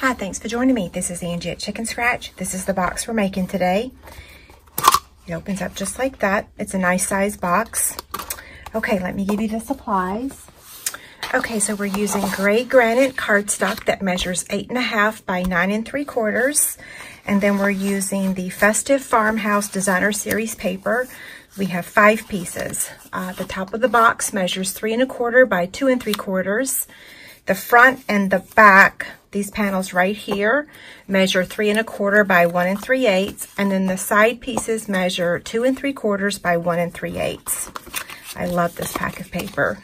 Hi, thanks for joining me. This is Angie at Chicken Scratch. This is the box we're making today. It opens up just like that. It's a nice size box. Okay, let me give you the supplies. Okay, so we're using gray granite cardstock that measures 8.5 by 9 3/4. And then we're using the Festive Farmhouse Designer Series paper. We have 5 pieces. The top of the box measures 3 1/4 by 2 3/4. The front and the back, these panels right here, measure 3 1/4 by 1 3/8, and then the side pieces measure 2 3/4 by 1 3/8. I love this pack of paper.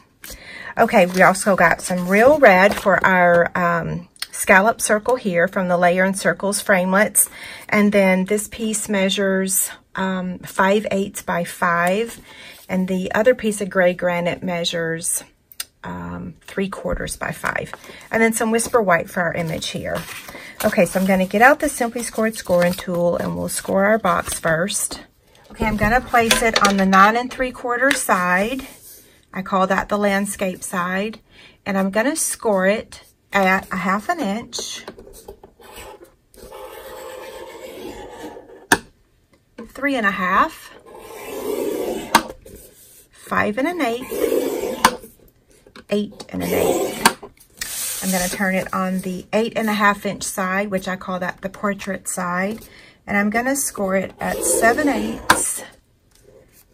Okay, we also got some real red for our scallop circle here from the Layer and Circles framelits, and then this piece measures 5/8 by 5, and the other piece of gray granite measures 3/4 by 5, and then some Whisper White for our image here. Okay, so I'm going to get out the Simply Scored scoring tool and we'll score our box first. Okay, I'm going to place it on the 9 3/4 side. I call that the landscape side, and I'm going to score it at 1/2 inch, 3 1/2, 5 1/8, 8 1/8. I'm going to turn it on the 8 1/2 inch side, which I call that the portrait side, and I'm going to score it at 7/8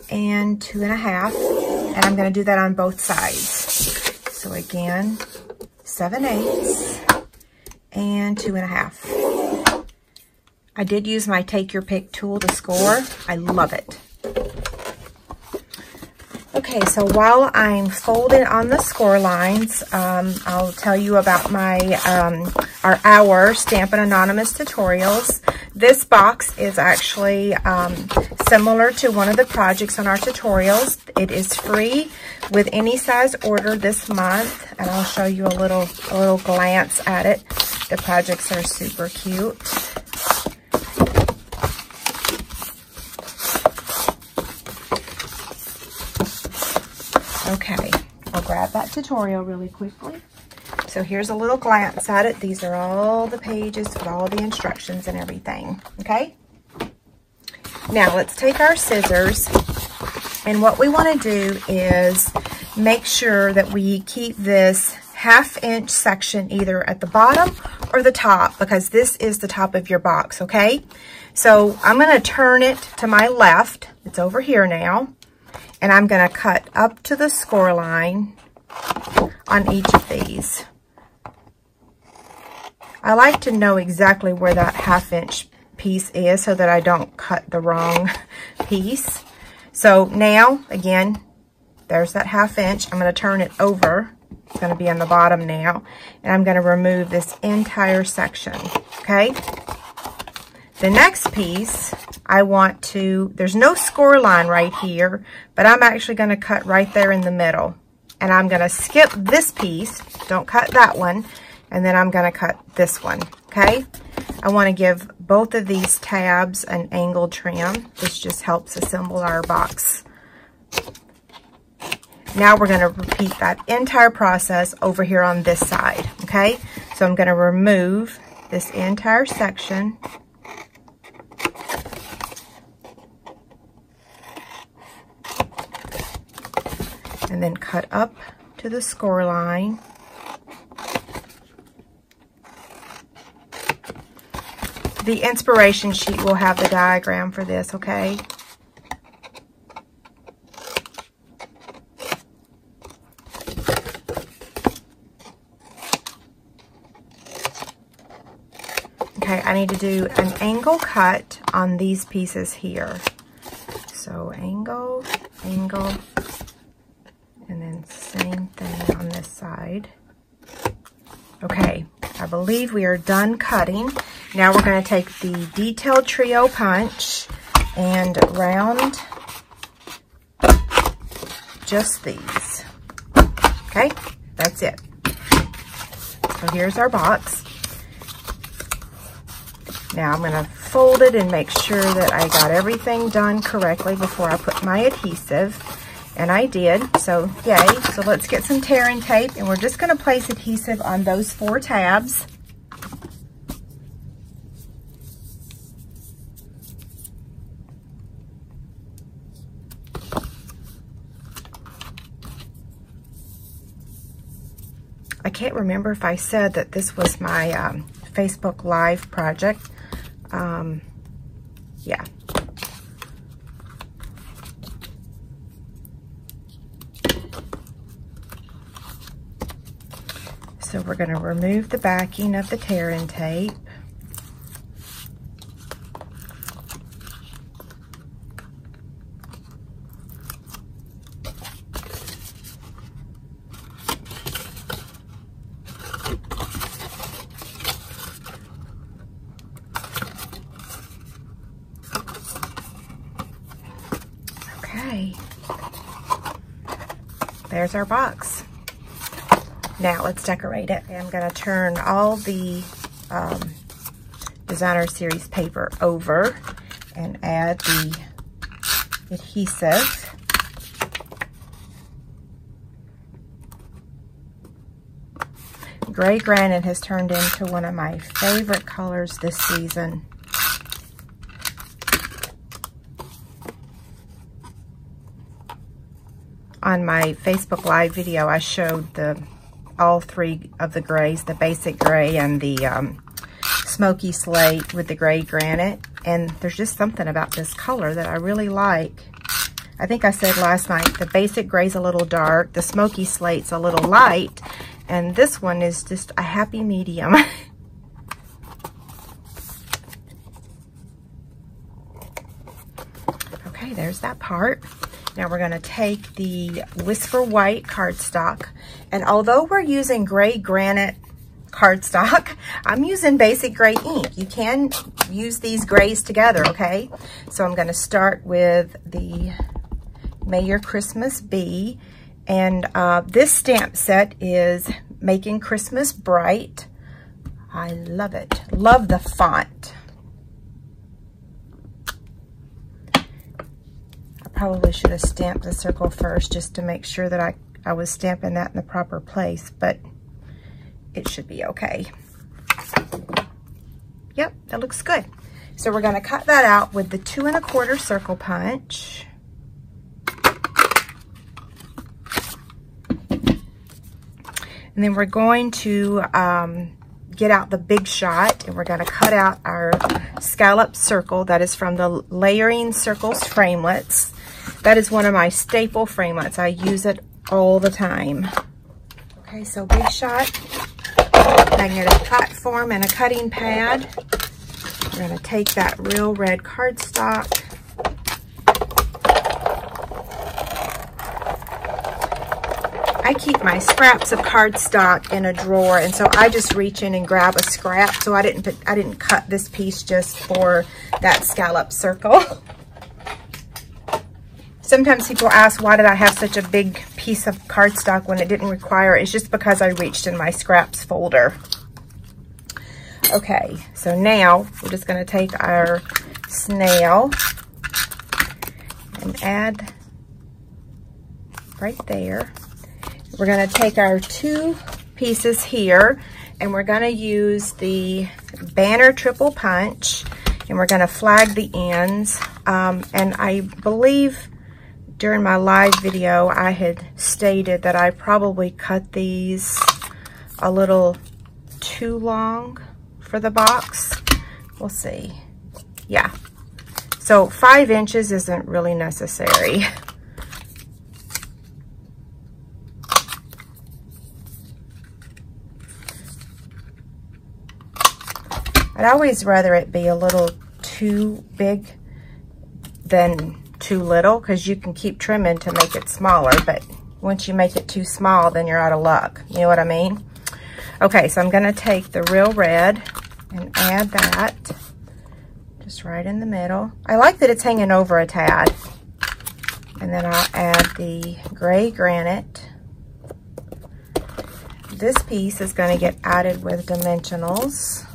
and 2 1/2, and I'm going to do that on both sides. So again, 7/8 and 2 1/2. I did use my Take Your Pick tool to score. I love it. Okay, so while I'm folding on the score lines, I'll tell you about my our Stampin' Anonymous tutorials. This box is actually similar to one of the projects on our tutorials. It is free with any size order this month, and I'll show you a little glance at it. The projects are super cute. Okay, I'll grab that tutorial really quickly. So here's a little glance at it. These are all the pages with all the instructions and everything, okay? Now let's take our scissors, and what we want to do is make sure that we keep this 1/2 inch section either at the bottom or the top, because this is the top of your box, okay? So I'm going to turn it to my left. It's over here now. And I'm going to cut up to the score line on each of these. I like to know exactly where that 1/2 inch piece is so that I don't cut the wrong piece. So now, again, there's that 1/2 inch. I'm going to turn it over. It's going to be on the bottom now. And I'm going to remove this entire section, okay? The next piece, I want to, there's no score line right here, but I'm actually going to cut right there in the middle. And I'm going to skip this piece, don't cut that one, and then I'm going to cut this one, okay? I want to give both of these tabs an angled trim. This just helps assemble our box. Now we're going to repeat that entire process over here on this side, okay? So I'm going to remove this entire section. And then cut up to the score line. The inspiration sheet will have the diagram for this, okay? Okay, I need to do an angle cut on these pieces here. So angle, angle, and then same thing on this side. Okay, I believe we are done cutting. Now we're going to take the Detailed Trio punch and round just these. Okay, that's it. So here's our box. Now I'm going to fold it and make sure that I got everything done correctly before I put my adhesive. And I did, so yay. So let's get some tearing tape, and we're just going to place adhesive on those 4 tabs. I can't remember if I said that this was my Facebook Live project. Yeah. So we're going to remove the backing of the tear-in tape. Okay. There's our box. Now let's decorate it. I'm going to turn all the Designer Series paper over and add the adhesive. Gray Granite has turned into one of my favorite colors this season. On my Facebook Live video, I showed all three of the grays, the basic gray and the smoky slate with the gray granite. And there's just something about this color that I really like. I think I said last night, the basic gray's a little dark, the smoky slate's a little light, and this one is just a happy medium. Okay, there's that part. Now we're going to take the Whisper White cardstock, and although we're using Gray Granite cardstock, I'm using basic gray ink. You can use these grays together, okay? So I'm going to start with the May Your Christmas Be, and this stamp set is Making Christmas Bright. I love it. Love the font. Probably should have stamped the circle first just to make sure that I was stamping that in the proper place, but it should be okay. Yep, that looks good. So we're going to cut that out with the 2 1/4 circle punch. And then we're going to get out the Big Shot, and we're going to cut out our scallop circle that is from the Layering Circles framelits. That is one of my staple framelits. I use it all the time. Okay, so Big Shot, magnetic platform, and a cutting pad. We're going to take that real red cardstock. I keep my scraps of cardstock in a drawer, and so I just reach in and grab a scrap. So I didn't cut this piece just for that scallop circle. Sometimes people ask, why did I have such a big piece of cardstock when it didn't require it? It's just because I reached in my scraps folder. Okay, so now we're just going to take our snail and add right there. We're going to take our 2 pieces here, and we're going to use the Banner Triple Punch, and we're going to flag the ends. And I believe during my live video, I had stated that I probably cut these a little too long for the box. We'll see. Yeah. So 5 inches isn't really necessary. I'd always rather it be a little too big than too little, because you can keep trimming to make it smaller, but once you make it too small, then you're out of luck. You know what I mean? Okay, so I'm going to take the Real Red and add that just right in the middle. I like that it's hanging over a tad. And then I'll add the Gray Granite. This piece is going to get added with dimensionals.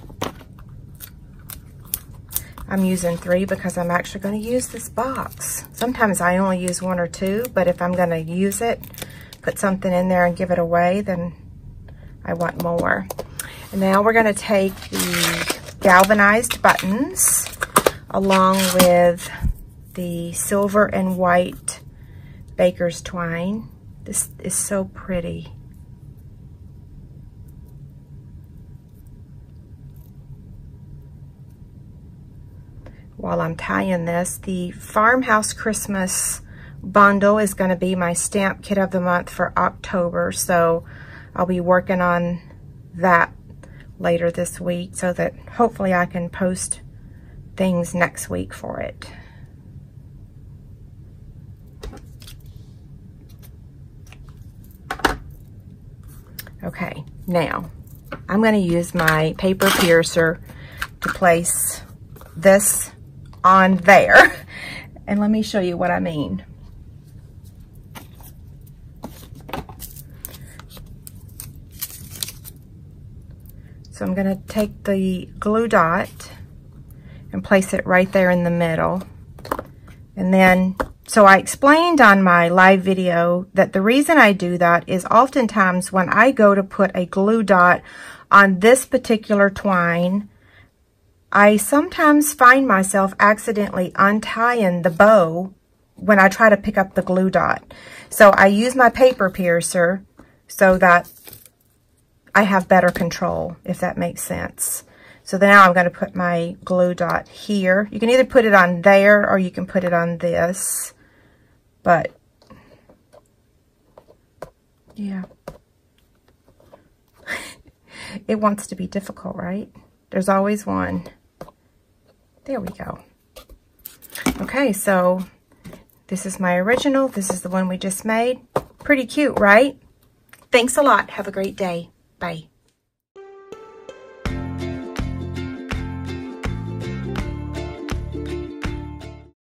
I'm using 3 because I'm actually going to use this box. Sometimes I only use 1 or 2, but if I'm going to use it, put something in there and give it away, then I want more. And now we're going to take the galvanized buttons along with the silver and white baker's twine. This is so pretty. while I'm tying this. The Farmhouse Christmas bundle is going to be my stamp kit of the month for October, so I'll be working on that later this week so that hopefully I can post things next week for it. Okay, now I'm going to use my paper piercer to place this on there. And let me show you what I mean. So I'm going to take the glue dot and place it right there in the middle. And then, so I explained on my live video that the reason I do that is oftentimes when I go to put a glue dot on this particular twine, I sometimes find myself accidentally untying the bow when I try to pick up the glue dot. So I use my paper piercer so that I have better control, if that makes sense. So then now I'm going to put my glue dot here. You can either put it on there or you can put it on this. But, yeah. It wants to be difficult, right? There's always one. There we go. Okay, so this is my original. This is the one we just made. Pretty cute, right? Thanks a lot. Have a great day. Bye.